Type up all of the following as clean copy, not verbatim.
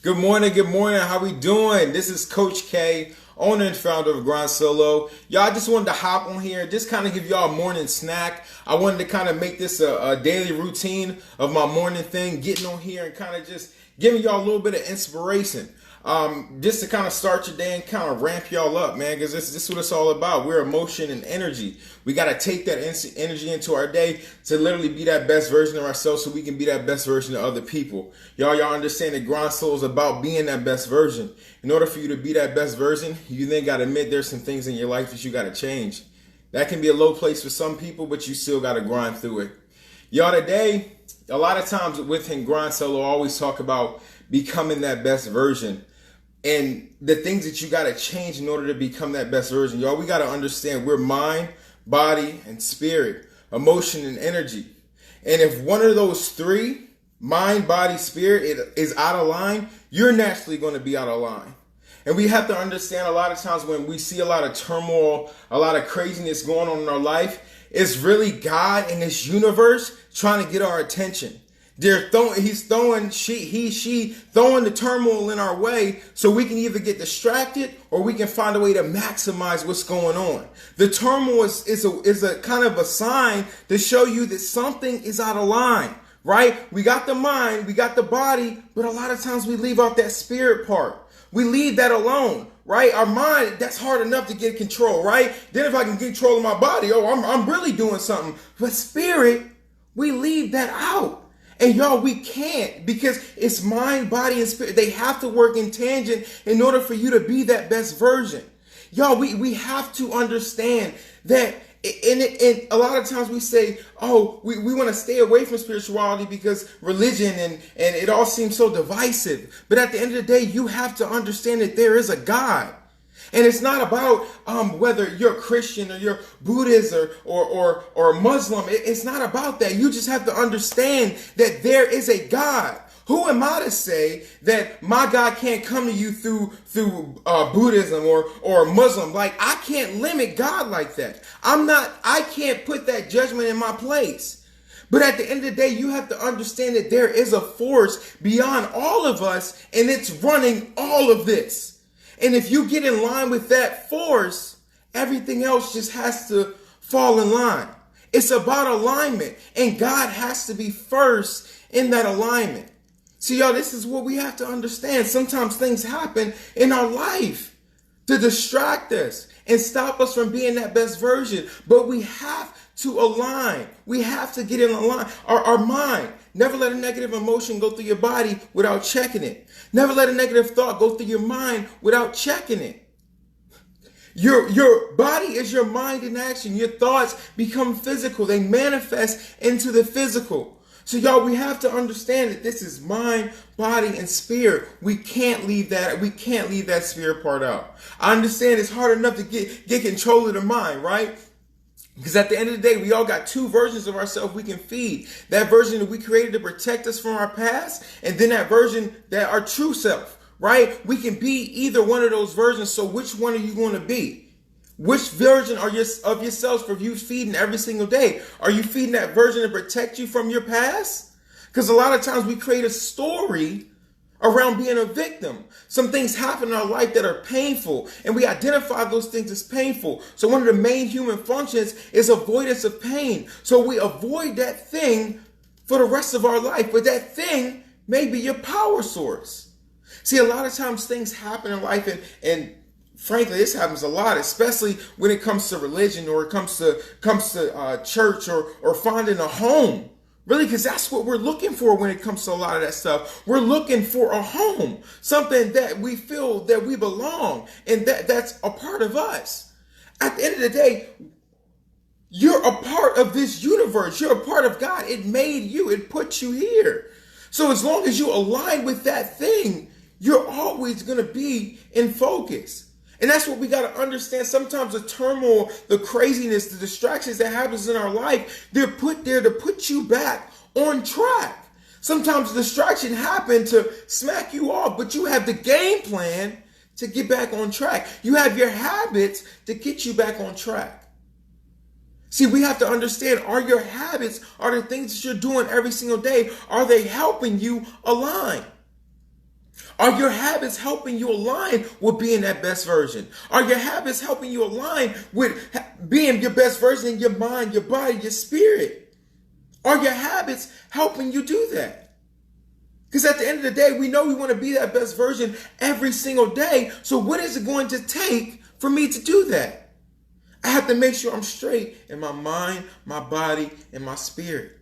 Good morning, good morning. How we doing? This is Coach K, owner and founder of Grind Solo. Y'all, I just wanted to hop on here, just kind of give y'all a morning snack. I wanted to kind of make this a daily routine of my morning thing, getting on here and kind of just giving y'all a little bit of inspiration. Just to kind of start your day and kind of ramp y'all up, man, because this is what it's all about. We're emotion and energy. We got to take that energy into our day to literally be that best version of ourselves so we can be that best version of other people. Y'all understand that Grind Soul is about being that best version. In order for you to be that best version, you then got to admit there's some things in your life that you got to change. That can be a low place for some people, but you still got to grind through it. Y'all, today, a lot of times within Grind Solo, I always talk about becoming that best version. And the things that you got to change in order to become that best version. Y'all, we got to understand we're mind, body, and spirit, emotion, and energy. And if one of those three, mind, body, spirit, is out of line, you're naturally going to be out of line. And we have to understand a lot of times when we see a lot of turmoil, a lot of craziness going on in our life, it's really God in this universe trying to get our attention. He's throwing the turmoil in our way so we can either get distracted or we can find a way to maximize what's going on. The turmoil is a kind of a sign to show you that something is out of line, right? We got the mind, we got the body, but a lot of times we leave out that spirit part. We leave that alone, right? Our mind, that's hard enough to get control, right? Then if I can get control of my body, I'm really doing something. But spirit, we leave that out. And y'all, we can't, because it's mind, body, and spirit. They have to work in tangent in order for you to be that best version. Y'all, we have to understand that. And a lot of times we say, we want to stay away from spirituality because religion and it all seems so divisive. But at the end of the day, you have to understand that there is a God. And it's not about whether you're Christian or you're Buddhist or Muslim. It's not about that. You just have to understand that there is a God. Who am I to say that my God can't come to you through Buddhism or Muslim? Like, I can't limit God like that. I can't put that judgment in my place. But at the end of the day, you have to understand that there is a force beyond all of us, and it's running all of this. And if you get in line with that force, everything else just has to fall in line. It's about alignment, and God has to be first in that alignment. See, y'all, this is what we have to understand. Sometimes things happen in our life to distract us and stop us from being that best version. But we have to align. We have to get in line. Our mind. Never let a negative emotion go through your body without checking it. Never let a negative thought go through your mind without checking it. Your body is your mind in action. Your thoughts become physical. They manifest into the physical. So y'all, we have to understand that this is mind, body, and spirit. We can't leave that. We can't leave that spirit part out. I understand it's hard enough to get control of the mind, right? Because at the end of the day, we all got two versions of ourselves we can feed. That version that we created to protect us from our past, and then that version that our true self, right? We can be either one of those versions. So which one are you going to be? Which version of yourselves are you feeding every single day? Are you feeding that version to protect you from your past? Because a lot of times we create a story around being a victim. Some things happen in our life that are painful, and we identify those things as painful. So one of the main human functions is avoidance of pain. So we avoid that thing for the rest of our life, but that thing may be your power source. See, a lot of times things happen in life, and frankly, this happens a lot, especially when it comes to religion or it comes to church or finding a home. Really, because that's what we're looking for when it comes to a lot of that stuff. We're looking for a home, something that we feel that we belong, and that's a part of us. At the end of the day, you're a part of this universe. You're a part of God. It made you. It put you here. So as long as you align with that thing, you're always going to be in focus. And that's what we got to understand. Sometimes the turmoil, the craziness, the distractions that happens in our life, they're put there to put you back on track. Sometimes the distraction happen to smack you off, but you have the game plan to get back on track. You have your habits to get you back on track. See, we have to understand, are your habits, are the things that you're doing every single day, are they helping you align? Are your habits helping you align with being that best version? Are your habits helping you align with being your best version in your mind, your body, your spirit? Are your habits helping you do that? Because at the end of the day, we know we want to be that best version every single day. So what is it going to take for me to do that? I have to make sure I'm straight in my mind, my body, and my spirit.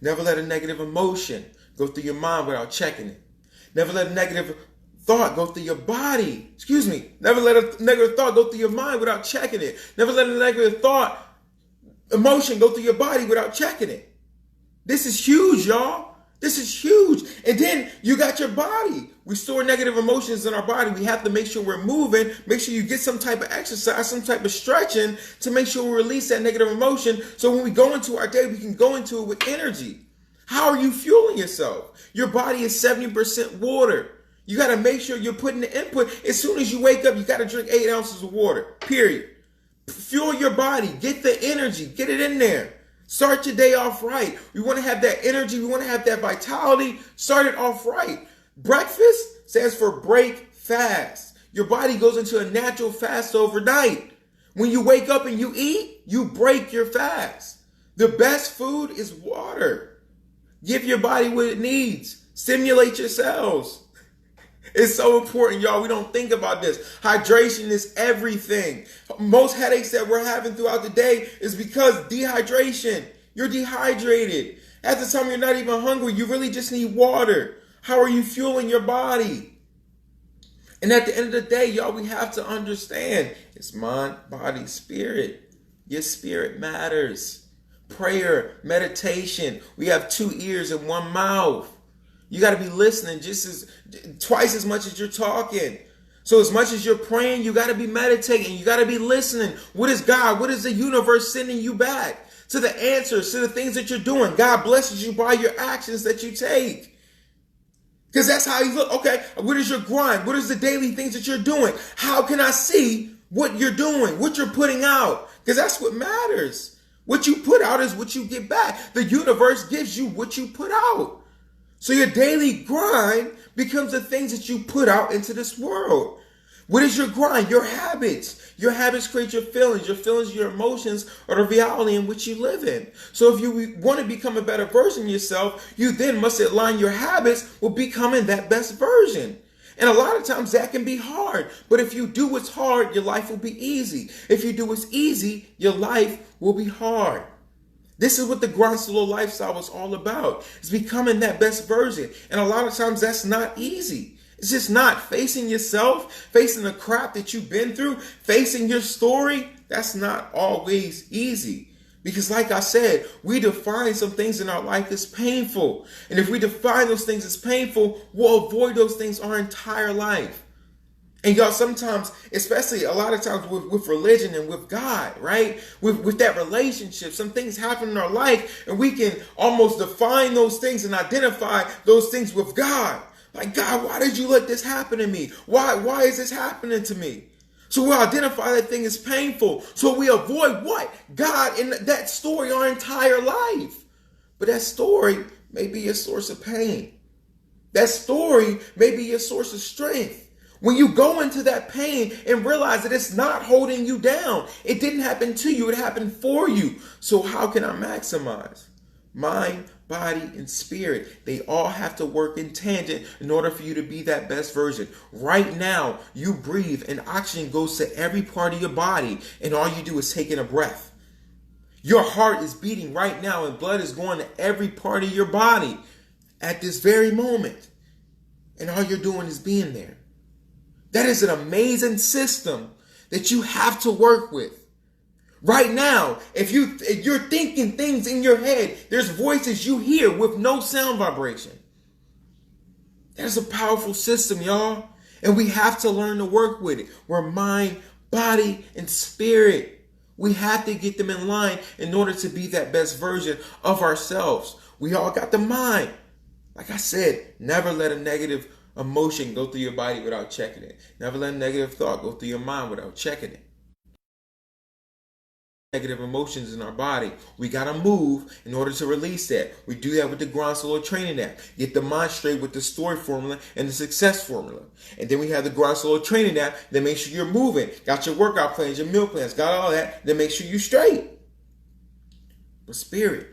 Never let a negative emotion go through your mind without checking it. Never let a negative thought go through your body. Never let a negative thought go through your mind without checking it. Never let a negative emotion go through your body without checking it. This is huge, y'all. This is huge. And then you got your body. We store negative emotions in our body. We have to make sure we're moving. Make sure you get some type of exercise, some type of stretching to make sure we release that negative emotion. So when we go into our day, we can go into it with energy. How are you fueling yourself? Your body is 70% water. You got to make sure you're putting the input. As soon as you wake up, you got to drink 8 ounces of water, period. Fuel your body. Get the energy. Get it in there. Start your day off right. We want to have that energy. We want to have that vitality. Start it off right. Breakfast stands for break fast. Your body goes into a natural fast overnight. When you wake up and you eat, you break your fast. The best food is water. Give your body what it needs. Stimulate your cells. It's so important, y'all. We don't think about this. Hydration is everything. Most headaches that we're having throughout the day is because dehydration. You're dehydrated. At the time you're not even hungry. You really just need water. How are you fueling your body? And at the end of the day, y'all, we have to understand it's mind, body, spirit. Your spirit matters. Prayer, meditation. We have 2 ears and 1 mouth. You got to be listening twice as much as you're talking. So as much as you're praying, you got to be meditating. You got to be listening. What is God? What is the universe sending you back? To the answers, to the things that you're doing. God blesses you by your actions that you take. Because that's how you look. Okay, what is your grind? What is the daily things that you're doing? How can I see what you're doing, what you're putting out? Because that's what matters. What you put out is what you get back. The universe gives you what you put out. So your daily grind becomes the things that you put out into this world. What is your grind? Your habits. Your habits create your feelings. Your feelings, your emotions are the reality in which you live in. So if you want to become a better version of yourself, you then must align your habits with becoming that best version. And a lot of times that can be hard. But if you do what's hard, your life will be easy. If you do what's easy, your life will be hard. This is what the Grind Solo lifestyle is all about. It's becoming that best version. And a lot of times that's not easy. It's just not. Facing yourself, facing the crap that you've been through, facing your story, that's not always easy. Because like I said, we define some things in our life as painful. And if we define those things as painful, we'll avoid those things our entire life. And y'all, sometimes, especially a lot of times with religion and with God, right? With that relationship, some things happen in our life and we can almost define those things and identify those things with God. Like, God, why did you let this happen to me? Why is this happening to me? So we'll identify that thing as painful. So we avoid what? God in that story our entire life. But that story may be a source of pain. That story may be a source of strength. When you go into that pain and realize that it's not holding you down, it didn't happen to you, it happened for you. So how can I maximize? Mind, body, and spirit, they all have to work in tangent in order for you to be that best version. Right now, you breathe and oxygen goes to every part of your body and all you do is take in a breath. Your heart is beating right now and blood is going to every part of your body at this very moment. And all you're doing is being there. That is an amazing system that you have to work with. Right now, if you're thinking things in your head, there's voices you hear with no sound vibration. That's a powerful system, y'all. And we have to learn to work with it. We're mind, body, and spirit. We have to get them in line in order to be that best version of ourselves. We all got the mind. Like I said, never let a negative emotion go through your body without checking it. Never let a negative thought go through your mind without checking it. negative emotions in our body. We got to move in order to release that. We do that with the Grind Solo Training app. Get the mind straight with the story formula and the success formula. And then we have the Grind Solo Training app that makes sure you're moving. Got your workout plans, your meal plans, got all that. Then make sure you're straight. But spirit,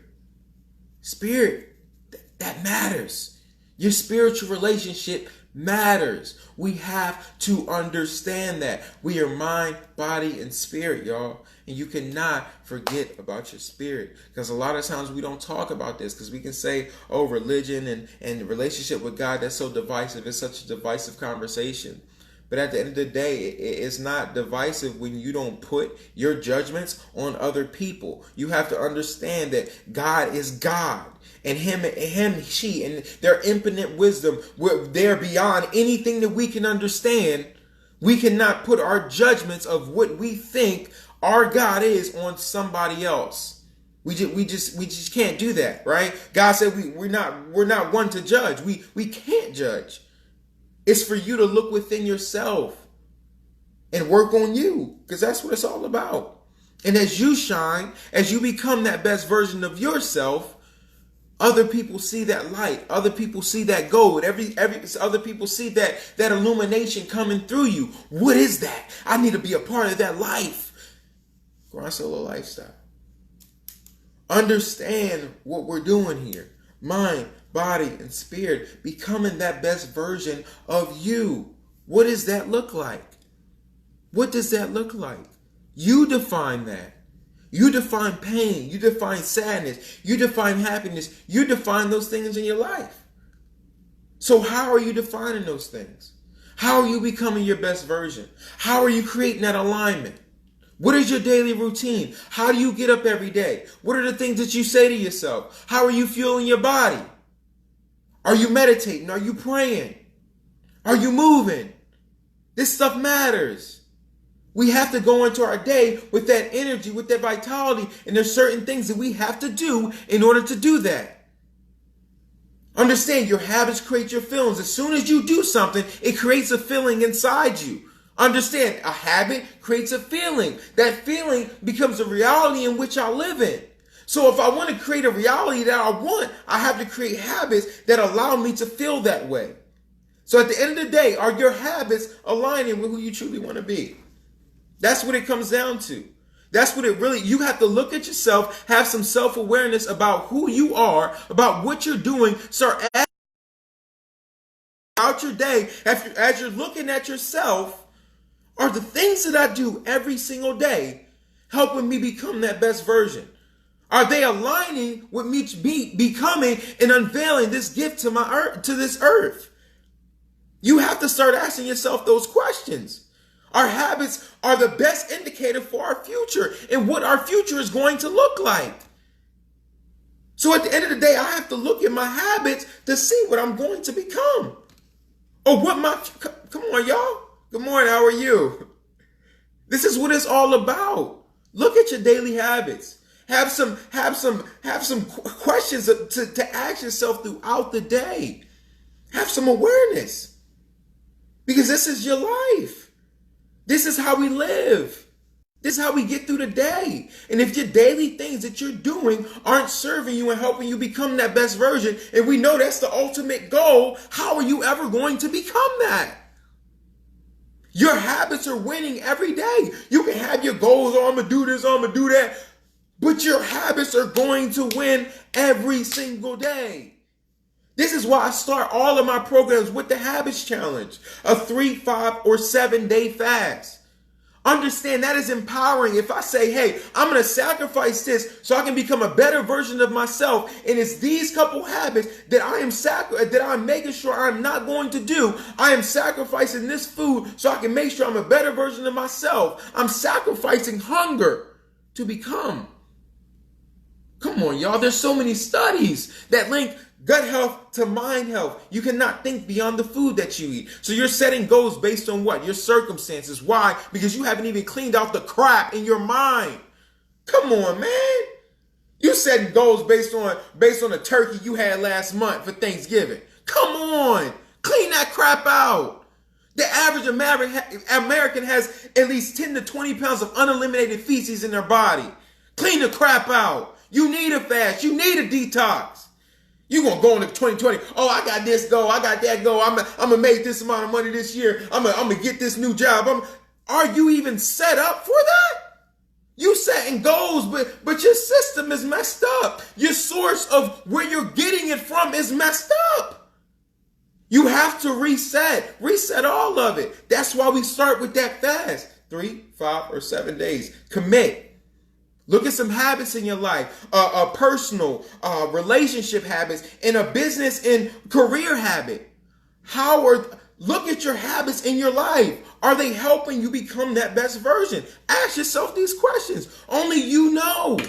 that matters. Your spiritual relationship matters. We have to understand that. We are mind, body, and spirit, y'all. And you cannot forget about your spirit. Because a lot of times we don't talk about this. Because we can say, oh, religion and relationship with God, that's so divisive. It's such a divisive conversation. But at the end of the day, it's not divisive when you don't put your judgments on other people. You have to understand that God is God. And she, and their infinite wisdom, they're beyond anything that we can understand. We cannot put our judgments of what we think our God is on somebody else. We just can't do that, right? God said we're not one to judge. We can't judge. It's for you to look within yourself and work on you, because that's what it's all about. And as you shine, as you become that best version of yourself, other people see that light. Other people see that gold. Other people see that illumination coming through you. What is that? I need to be a part of that life. Grind Solo lifestyle. Understand what we're doing here. Mind, body, and spirit. Becoming that best version of you. What does that look like? What does that look like? You define that. You define pain. You define sadness. You define happiness. You define those things in your life. So how are you defining those things? How are you becoming your best version? How are you creating that alignment? What is your daily routine? How do you get up every day? What are the things that you say to yourself? How are you fueling your body? Are you meditating? Are you praying? Are you moving? This stuff matters. We have to go into our day with that energy, with that vitality, and there's certain things that we have to do in order to do that. Understand, your habits create your feelings. As soon as you do something, it creates a feeling inside you. Understand, a habit creates a feeling. That feeling becomes a reality in which I live in. So if I want to create a reality that I want, I have to create habits that allow me to feel that way. So at the end of the day, are your habits aligning with who you truly want to be? That's what it comes down to. That's what it really, you have to look at yourself, have some self-awareness about who you are, about what you're doing. Start out your day, as you're looking at yourself, are the things that I do every single day helping me become that best version? Are they aligning with me becoming and unveiling this gift to this earth? You have to start asking yourself those questions. Our habits are the best indicator for our future and what our future is going to look like. So at the end of the day, I have to look at my habits to see what I'm going to become. Or come on, y'all. Good morning, how are you? This is what it's all about. Look at your daily habits. Have some questions to ask yourself throughout the day. Have some awareness. Because this is your life. This is how we live. This is how we get through the day. And if your daily things that you're doing aren't serving you and helping you become that best version, and we know that's the ultimate goal, how are you ever going to become that? Your habits are winning every day. You can have your goals, oh, I'm going to do this, I'm going to do that. But your habits are going to win every single day. This is why I start all of my programs with the Habits Challenge, a 3, 5, or 7 day fast. Understand that is empowering. If I say, hey, I'm going to sacrifice this so I can become a better version of myself, and it's these couple habits that I'm making sure I'm not going to do. I am sacrificing this food so I can make sure I'm a better version of myself. I'm sacrificing hunger to become. Come on, y'all. There's so many studies that link gut health to mind health. You cannot think beyond the food that you eat. So you're setting goals based on what? Your circumstances. Why? Because you haven't even cleaned out the crap in your mind. Come on, man. You setting goals based on the turkey you had last month for Thanksgiving. Come on. Clean that crap out. The average American has at least 10 to 20 pounds of uneliminated feces in their body. Clean the crap out. You need a fast. You need a detox. You gonna go into 2020. Oh, I got this go. I got that go. I'm gonna make this amount of money this year. I'm gonna get this new job. Are you even set up for that? You setting goals, but your system is messed up. Your source of where you're getting it from is messed up. You have to reset all of it. That's why we start with that fast. 3, 5, or 7 days. Commit. Look at some habits in your life, personal, relationship habits, and a business and career habit. Look at your habits in your life. Are they helping you become that best version? Ask yourself these questions. Only you know.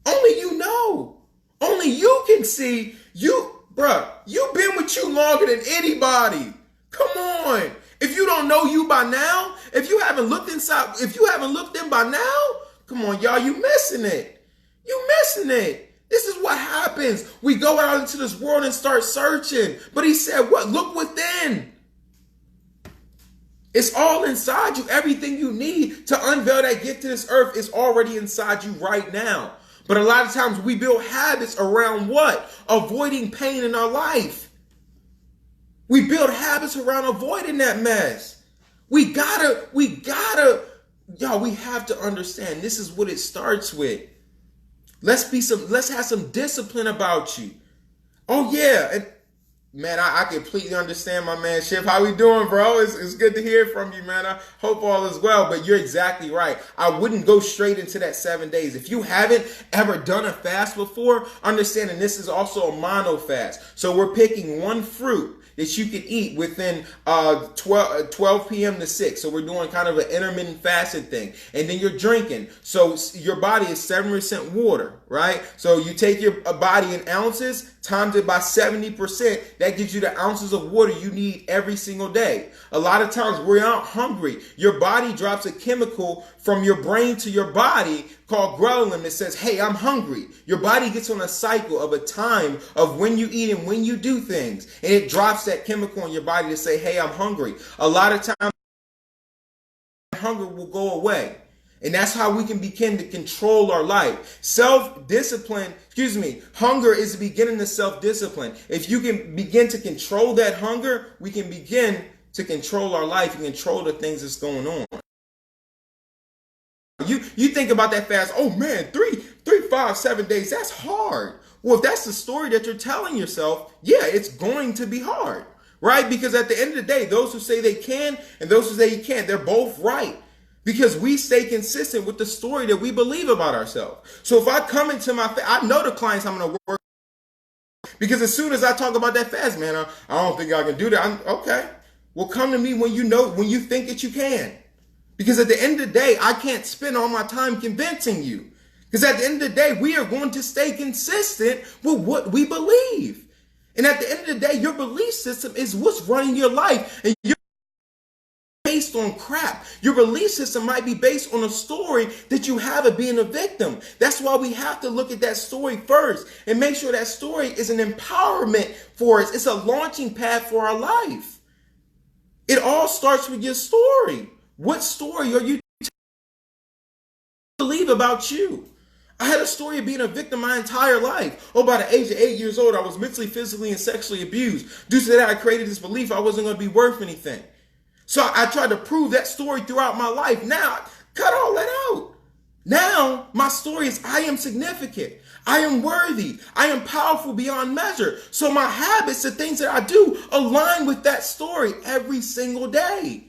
Only you know. Only you can see. You've been with you longer than anybody. Come on. If you don't know you by now, if you haven't looked in by now, come on, y'all, you missing it. You missing it. This is what happens. We go out into this world and start searching. But he said, what? Look within. It's all inside you. Everything you need to unveil that gift to this earth is already inside you right now. But a lot of times we build habits around what? Avoiding pain in our life. We build habits around avoiding that mess. We have to understand this is what it starts with. Let's have some discipline about you. Oh yeah, and man, I completely understand my man Shiv. How we doing, bro? It's good to hear from you, man. I hope all is well, but you're exactly right. I wouldn't go straight into that 7 days. If you haven't ever done a fast before, understanding this is also a mono fast. So we're picking one fruit that you can eat within 12 p.m. to 6. So we're doing kind of an intermittent fasting thing. And then you're drinking. So your body is 7% water, right? So you take your body in ounces, times it by 70%. That gives you the ounces of water you need every single day. A lot of times we're not hungry. Your body drops a chemical from your brain to your body called ghrelin that says, hey, I'm hungry. Your body gets on a cycle of a time of when you eat and when you do things. And it drops that chemical in your body to say, hey, I'm hungry. A lot of times hunger will go away. And that's how we can begin to control our life. Hunger is the beginning of self-discipline. If you can begin to control that hunger, we can begin to control our life and control the things that's going on. You think about that fast, oh man, 3, 5, 7 days, that's hard. Well, if that's the story that you're telling yourself, yeah, it's going to be hard, right? Because at the end of the day, those who say they can and those who say you can't, they're both right. Because we stay consistent with the story that we believe about ourselves. So if I come into I know the clients I'm going to work with. Because as soon as I talk about that fast, man, I don't think I can do that. Okay. Well, come to me when you think that you can. Because at the end of the day, I can't spend all my time convincing you. Because at the end of the day, we are going to stay consistent with what we believe. And at the end of the day, your belief system is what's running your life. And you're based on crap. Your belief system might be based on a story that you have of being a victim. That's why we have to look at that story first and make sure that story is an empowerment for us. It's a launching pad for our life. It all starts with your story. What story are you believe about you? I had a story of being a victim my entire life. Oh, by the age of 8 years old, I was mentally, physically, and sexually abused. Due to that, I created this belief I wasn't going to be worth anything. So I tried to prove that story throughout my life. Now, cut all that out. Now, my story is I am significant. I am worthy. I am powerful beyond measure. So my habits, the things that I do, align with that story every single day.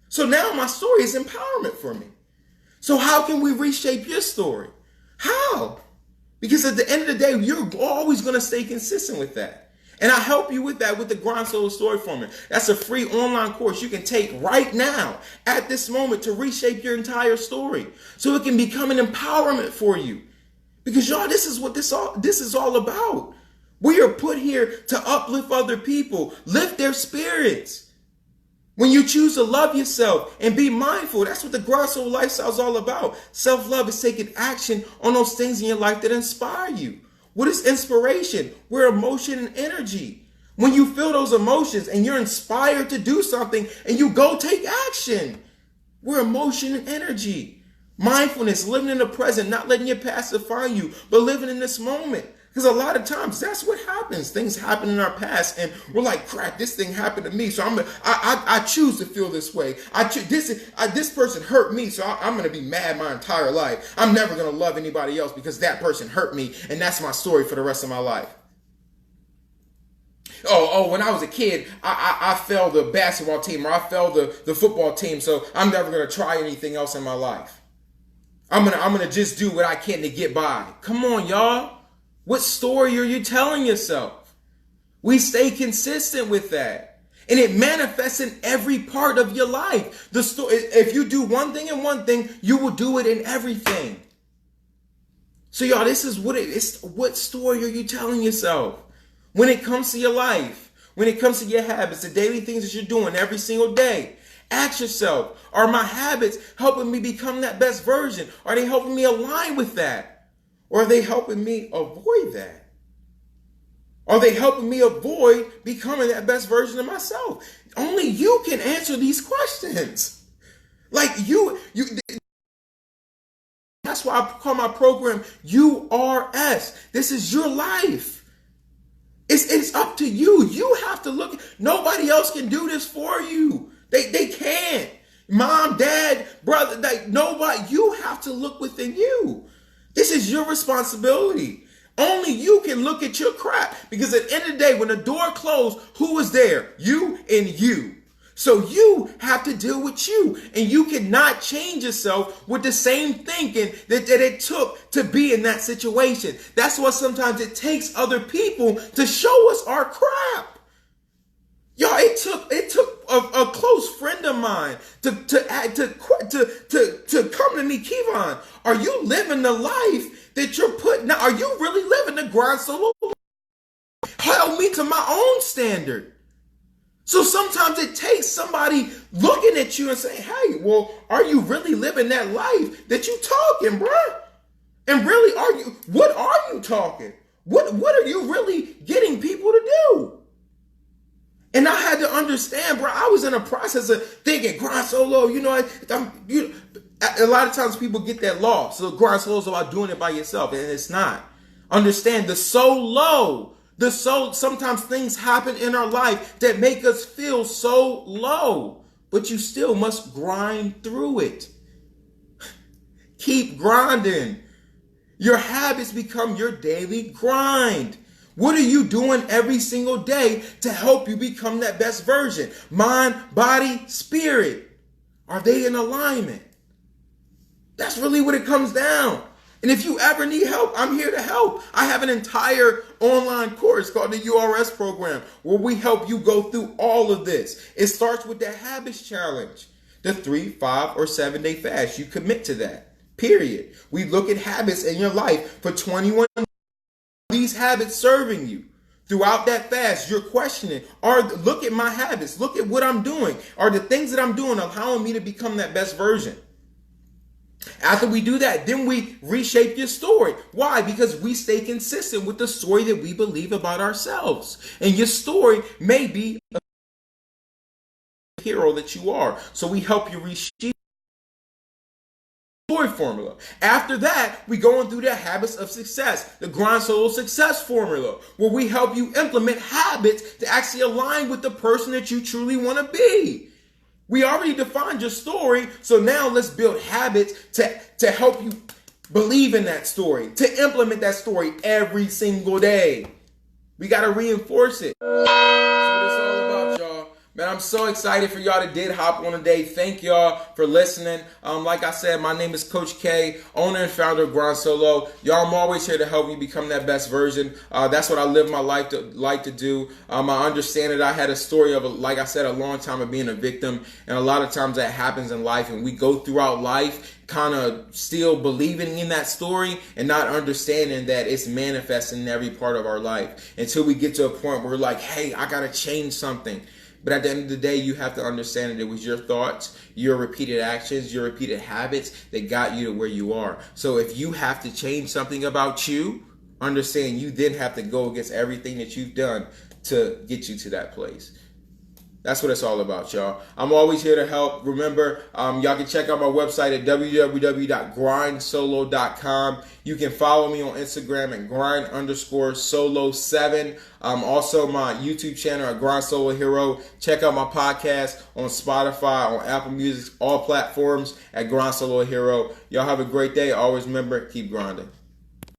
So now my story is empowerment for me. So how can we reshape your story? How? Because at the end of the day, you're always going to stay consistent with that. And I help you with that with the Grind Solo Story Formula. That's a free online course you can take right now at this moment to reshape your entire story so it can become an empowerment for you. Because y'all, this is what this is all about. We are put here to uplift other people, lift their spirits. When you choose to love yourself and be mindful, that's what the Grind Solo lifestyle is all about. Self-love is taking action on those things in your life that inspire you. What is inspiration? We're emotion and energy. When you feel those emotions and you're inspired to do something and you go take action, we're emotion and energy. Mindfulness, living in the present, not letting your past define you, but living in this moment. Because a lot of times that's what happens. Things happen in our past, and we're like, "Crap, this thing happened to me, so I choose to feel this way. This person hurt me, so I'm going to be mad my entire life. I'm never going to love anybody else because that person hurt me, and that's my story for the rest of my life." Oh, when I was a kid, I failed the basketball team, or I failed the football team, so I'm never going to try anything else in my life. I'm gonna just do what I can to get by. Come on, y'all. What story are you telling yourself? We stay consistent with that. And it manifests in every part of your life. The story, if you do one thing in one thing, you will do it in everything. So y'all, this is what it is. What story are you telling yourself? When it comes to your life, when it comes to your habits, the daily things that you're doing every single day, ask yourself, are my habits helping me become that best version? Are they helping me align with that? Or are they helping me avoid that? Are they helping me avoid becoming that best version of myself? Only you can answer these questions. Like you that's why I call my program URS. This is your life. It's up to you. You have to look. Nobody else can do this for you. They can't. Mom, dad, brother, nobody. You have to look within you. This is your responsibility. Only you can look at your crap. Because at the end of the day, when the door closed, who was there? You and you. So you have to deal with you. And you cannot change yourself with the same thinking that it took to be in that situation. That's why sometimes it takes other people to show us our crap. Y'all, it took a close friend of mine to come to me, Kevon. Are you living the life that you're putting out? Are you really living the grind solo? Held me to my own standard. So sometimes it takes somebody looking at you and saying, "Hey, well, are you really living that life that you talking, bruh? And really, what are you talking? What are you really getting people to do?" And I had to understand, bro, I was in a process of thinking, grind solo, a lot of times people get that lost. So grind solo is about doing it by yourself, and it's not. Understand sometimes things happen in our life that make us feel so low, but you still must grind through it. Keep grinding. Your habits become your daily grind. What are you doing every single day to help you become that best version? Mind, body, spirit. Are they in alignment? That's really what it comes down. And if you ever need help, I'm here to help. I have an entire online course called the URS program where we help you go through all of this. It starts with the habits challenge, the 3, 5, or 7 day fast. You commit to that, period. We look at habits in your life for 21 days. These habits serving you throughout that fast. You're questioning, look at my habits, look at what I'm doing. Are the things that I'm doing allowing me to become that best version? After we do that, then we reshape your story. Why? Because we stay consistent with the story that we believe about ourselves. And your story may be a hero that you are. So we help you reshape formula. After that, we going through the habits of success, the grind solo success formula, where we help you implement habits to actually align with the person that you truly want to be. We already defined your story, so now let's build habits to help you believe in that story, to implement that story every single day. We got to reinforce it. That's what it's all about, y'all. Man, I'm so excited for y'all that did hop on today. Thank y'all for listening. Like I said, my name is Coach K, owner and founder of Grind Solo. Y'all, I'm always here to help you become that best version. That's what I live my life to do. I understand that I had a story of, like I said, a long time of being a victim. And a lot of times that happens in life, and we go throughout life kind of still believing in that story and not understanding that it's manifesting in every part of our life until we get to a point where we're like, hey, I got to change something. But at the end of the day, you have to understand that it was your thoughts, your repeated actions, your repeated habits that got you to where you are. So if you have to change something about you, understand you then have to go against everything that you've done to get you to that place. That's what it's all about, y'all. I'm always here to help. Remember, y'all can check out my website at www.grindsolo.com. You can follow me on Instagram at grind_solo7. Also, my YouTube channel at Grind Solo Hero. Check out my podcast on Spotify, on Apple Music, all platforms at Grind Solo Hero. Y'all have a great day. Always remember, keep grinding.